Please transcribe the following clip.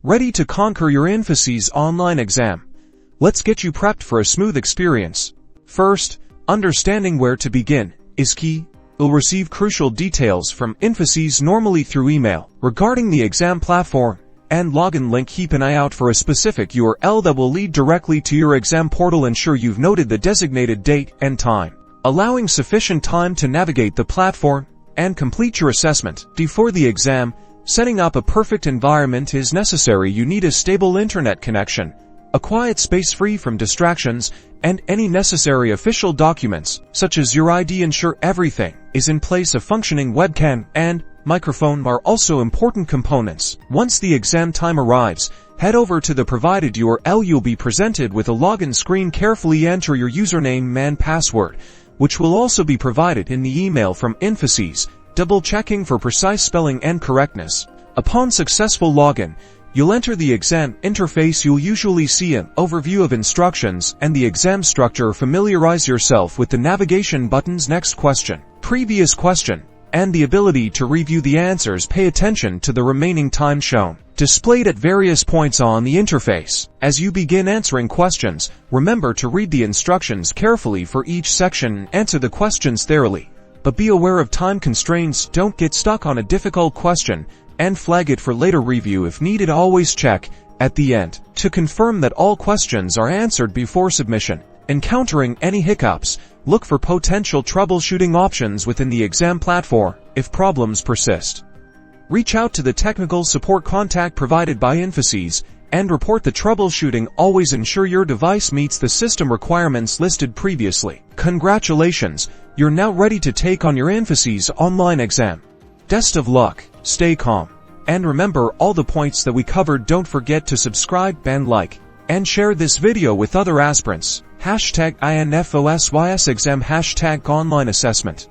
Ready to conquer your Infosys online exam? Let's get you prepped for a smooth experience. First, understanding where to begin is key. You'll receive crucial details from Infosys normally through email regarding the exam platform and login link. Keep an eye out for a specific URL that will lead directly to your exam portal. Ensure you've noted the designated date and time, allowing sufficient time to navigate the platform and complete your assessment. Before the exam, setting up a perfect environment is necessary. You need a stable internet connection, a quiet space free from distractions, and any necessary official documents, such as your ID. Ensure everything is in place. A functioning webcam and microphone are also important components. Once the exam time arrives, head over to the provided URL. You'll be presented with a login screen. Carefully enter your username and password, which will also be provided in the email from Infosys, double-checking for precise spelling and correctness. Upon successful login, you'll enter the exam interface. You'll usually see an overview of instructions and the exam structure. Familiarize yourself with the navigation buttons. Next question, previous question, and the ability to review the answers. Pay attention to the remaining time shown, displayed at various points on the interface. As you begin answering questions, remember to read the instructions carefully for each section and answer the questions thoroughly. But be aware of time constraints. Don't get stuck on a difficult question and flag it for later review if needed. Always check at the end to confirm that all questions are answered before submission. Encountering any hiccups, look for potential troubleshooting options within the exam platform. If problems persist, reach out to the technical support contact provided by Infosys and report the troubleshooting. Always ensure your device meets the system requirements listed previously. Congratulations, you're now ready to take on your Infosys online exam. Best of luck, stay calm, and remember all the points that we covered. Don't forget to subscribe and like, and share this video with other aspirants. #INFOSYS exam #online assessment.